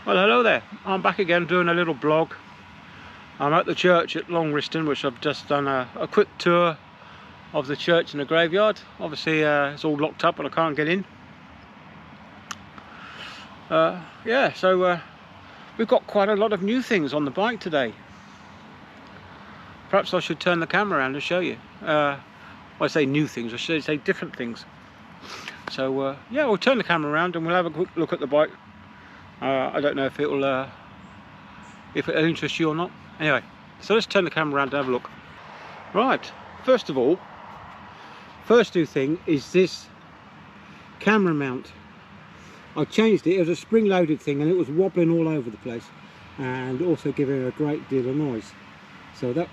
Well, hello there. I'm back again doing a little blog. I'm at the church at Longriston, which I've just done a quick tour of the church and the graveyard. Obviously it's all locked up and I can't get in. Yeah, so we've got quite a lot of new things on the bike today. Perhaps I should turn the camera around and show you. Well, I say new things, I should say different things. So yeah, we'll turn the camera around and we'll have a quick look at the bike. I don't know if it'll interest you or not. Anyway, so let's turn the camera around and have a look. Right, first of all, first new thing is this camera mount. I changed it. It was a spring-loaded thing and it was wobbling all over the place and also giving a great deal of noise. So that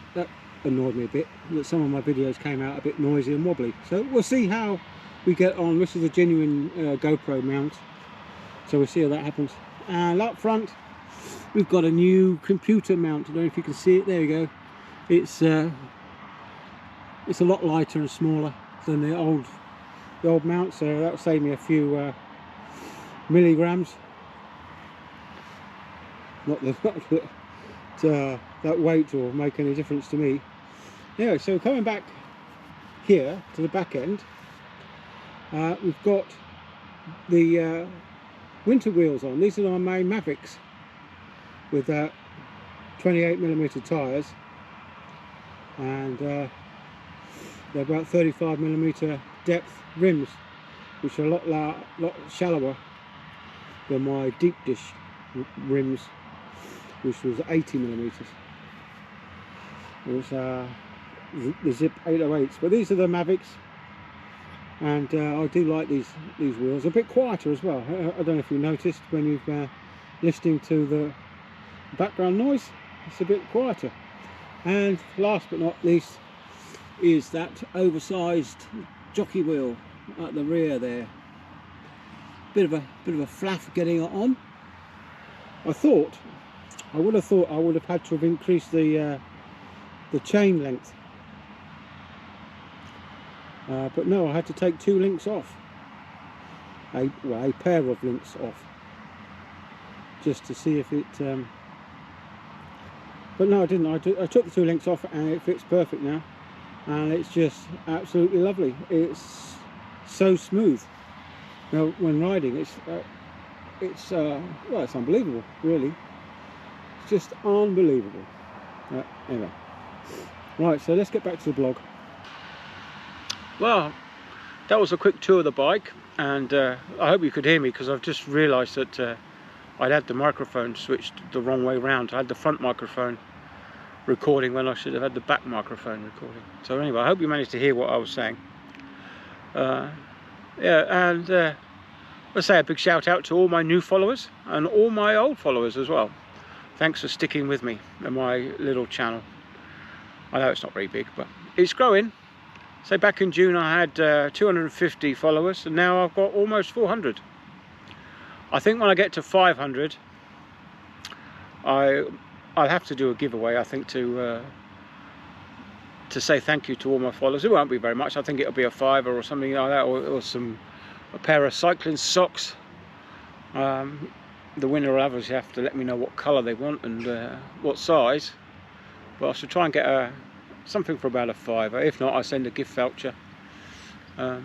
annoyed me a bit, that some of my videos came out a bit noisy and wobbly. So we'll see how we get on. This is a genuine GoPro mount, so we'll see how that happens. And up front we've got a new computer mount. I don't know if you can see it. There you go. It's a lot lighter and smaller than the old mount, so that'll save me a few milligrams. Not that weight will make any difference to me. Anyway, so coming back here to the back end, we've got the winter wheels on. These are my main Mavics with 28mm tyres, and they're about 35mm depth rims, which are a lot shallower than my deep dish rims, which was 80mm. It was the Zip 808s, but these are the Mavics. And I do like these wheels. A bit quieter as well. I don't know if you noticed when you've listening to the background noise, it's a bit quieter. And last but not least is that oversized jockey wheel at the rear there. Bit of a flaff getting it on. I would have thought I would have had to have increased the chain length. But no, I had to take 2 links off, a pair of links off, just to see if it, but no I didn't. I took the 2 links off and it fits perfect now, and it's just absolutely lovely. It's so smooth. Now when riding, it's unbelievable, really. It's just unbelievable. Anyway, right, so let's get back to the blog. Well, that was a quick tour of the bike, and I hope you could hear me, because I've just realised that I'd had the microphone switched the wrong way round. I had the front microphone recording when I should have had the back microphone recording. So anyway, I hope you managed to hear what I was saying. Yeah, and let's say a big shout out to all my new followers and all my old followers as well. Thanks for sticking with me and my little channel. I know it's not very big, but it's growing. So back in June I had 250 followers, and now I've got almost 400. I think when I get to 500, I'll have to do a giveaway, I think, to say thank you to all my followers. It won't be very much. I think it'll be a £5 or something like that, or a pair of cycling socks. The winner will obviously have to let me know what colour they want and what size. But I should try and get something for about a £5. If not, I'll send a gift voucher. But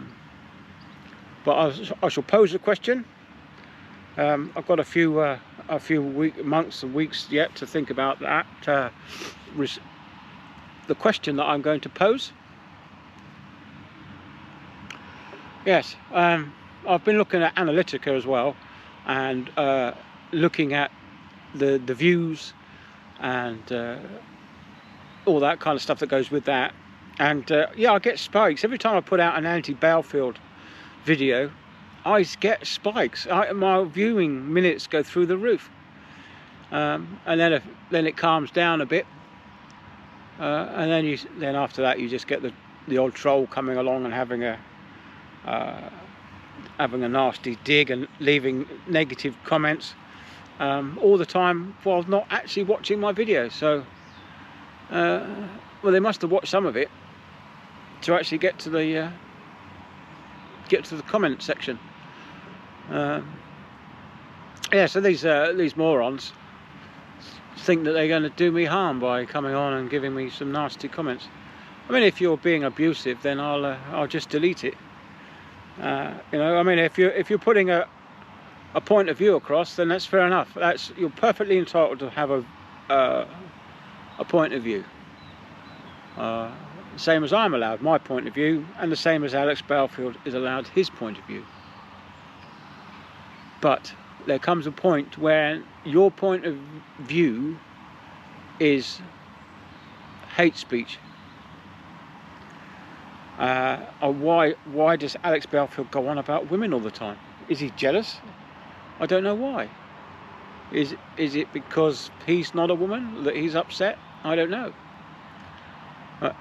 I shall pose a question. I've got a few months and weeks yet to think about that. The question that I'm going to pose. Yes, I've been looking at Analytica as well, and looking at the views and all that kind of stuff that goes with that. And yeah, I get spikes every time I put out an anti-Battlefield video. I get spikes. My viewing minutes go through the roof, and then it calms down a bit, and then after that you just get the old troll coming along and having a nasty dig and leaving negative comments all the time while not actually watching my video. So well, they must have watched some of it to actually get to the comment section. Yeah, so these morons think that they're going to do me harm by coming on and giving me some nasty comments. I mean, if you're being abusive, then I'll just delete it. You know, I mean, if you're putting a point of view across, then that's fair enough. You're perfectly entitled to have a point of view. Same as I'm allowed my point of view, and the same as Alex Belfield is allowed his point of view. But there comes a point where your point of view is hate speech. Why does Alex Belfield go on about women all the time? Is he jealous? I don't know why. Is it because he's not a woman that he's upset? I don't know.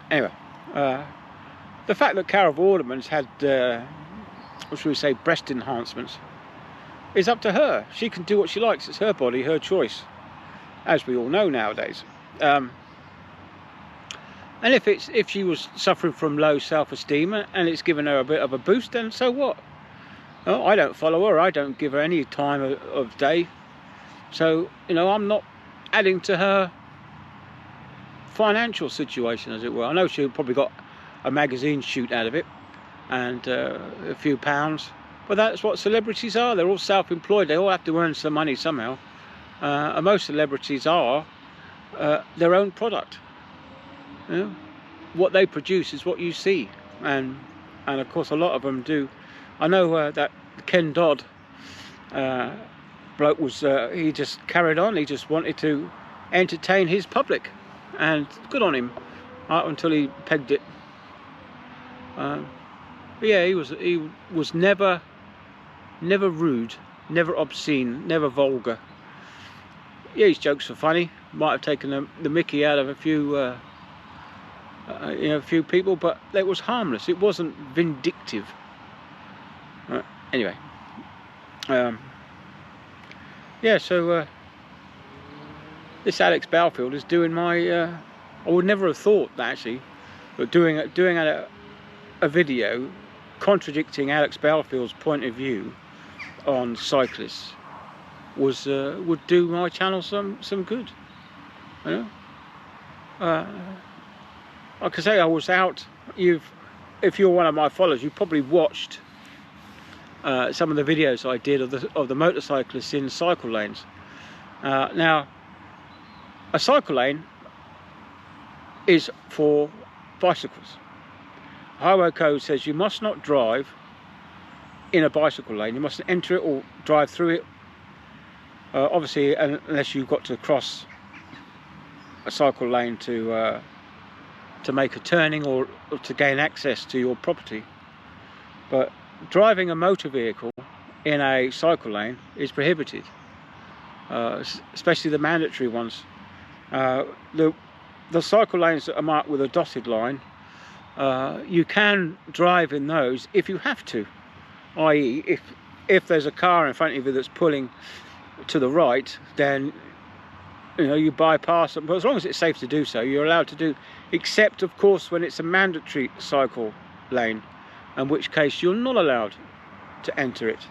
Anyway, the fact that Carol Vorderman's had, what should we say, breast enhancements, is up to her. She can do what she likes. It's her body, her choice, as we all know nowadays. And if she was suffering from low self-esteem and it's given her a bit of a boost, then so what? Well, I don't follow her. I don't give her any time of day. So, you know, I'm not adding to her financial situation, as it were. I know she probably got a magazine shoot out of it and a few pounds, but that's what celebrities are. They're all self-employed. They all have to earn some money somehow. And most celebrities are their own product. You know, what they produce is what you see, and of course a lot of them do. I know that Ken Dodd bloke was he just carried on. He just wanted to entertain his public, and good on him until he pegged it. But yeah, he was never rude, never obscene, never vulgar. Yeah, his jokes were funny. Might have taken the mickey out of a few you know, a few people, but it was harmless. It wasn't vindictive. Anyway, yeah. So this Alex Belfield is doing my. I would never have thought that actually, but doing a video contradicting Alex Belfield's point of view on cyclists would do my channel some good. You know. Like I say, I was out. If you're one of my followers, you probably watched some of the videos I did of the motorcyclists in cycle lanes. Now, a cycle lane is for bicycles. Highway code says you must not drive in a bicycle lane. You mustn't enter it or drive through it. Obviously, unless you've got to cross a cycle lane to make a turning or to gain access to your property. But driving a motor vehicle in a cycle lane is prohibited, especially the mandatory ones. The cycle lanes that are marked with a dotted line, you can drive in those if you have to, i.e. if there's a car in front of you that's pulling to the right, then you know, you bypass them. But as long as it's safe to do so, you're allowed to do, except of course when it's a mandatory cycle lane, in which case you're not allowed to enter it.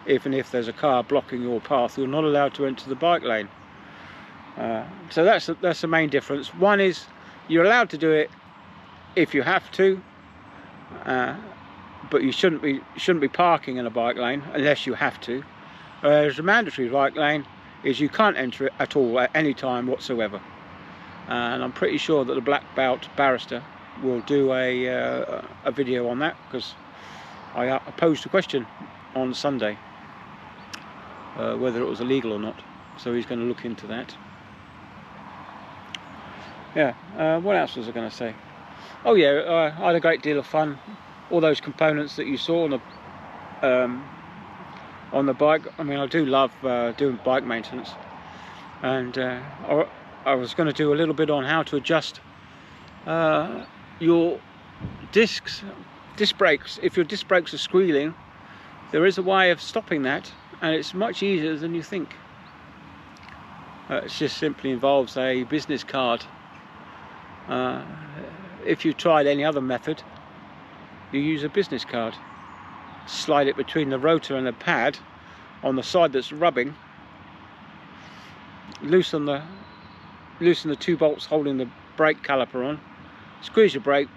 Even if there's a car blocking your path, you're not allowed to enter the bike lane. So that's the main difference. One is you're allowed to do it if you have to, but you shouldn't be parking in a bike lane unless you have to. Whereas the mandatory bike lane is you can't enter it at all at any time whatsoever. And I'm pretty sure that the black belt barrister will do a video on that, because I posed a question on Sunday whether it was illegal or not, so he's going to look into that. Yeah, what else was I going to say? Oh yeah, I had a great deal of fun. All those components that you saw on the bike. I mean, I do love doing bike maintenance, and I was going to do a little bit on how to adjust your disc brakes. If your disc brakes are squealing, there is a way of stopping that, and it's much easier than you think. It just simply involves a business card. If you tried any other method, you use a business card, slide it between the rotor and the pad, on the side that's rubbing, loosen the 2 bolts holding the brake caliper on, squeeze your brakes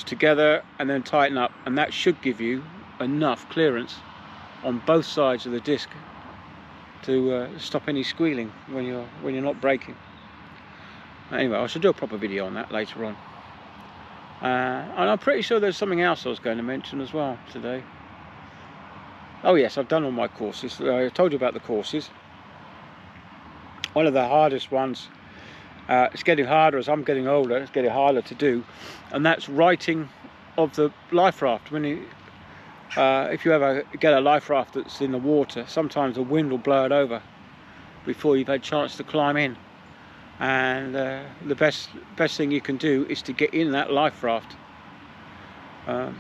together and then tighten up, and that should give you enough clearance on both sides of the disc to stop any squealing when you're not braking. Anyway, I should do a proper video on that later on. And I'm pretty sure there's something else I was going to mention as well today. Oh yes, I've done all my courses. I told you about the courses. One of the hardest ones, it's getting harder as I'm getting older, it's getting harder to do, and that's righting of the life raft. When you, if you ever get a life raft that's in the water, sometimes the wind will blow it over before you've had a chance to climb in. And the best thing you can do is to get in that life raft.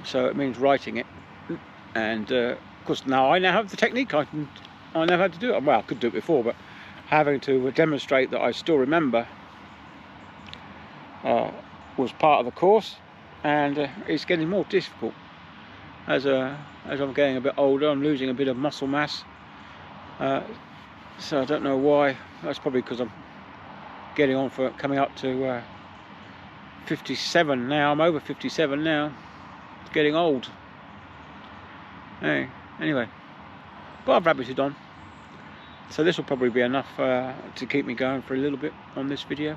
So it means righting it. And of course now I now have the technique. I know how to do it. Well, I could do it before, but having to demonstrate that I still remember was part of the course, and it's getting more difficult as I'm getting a bit older. I'm losing a bit of muscle mass, so I don't know why. That's probably because I'm getting on for coming up to 57 now. I'm over 57 now. It's getting old. Hey, anyway, but I've rabbited on, so this will probably be enough to keep me going for a little bit on this video.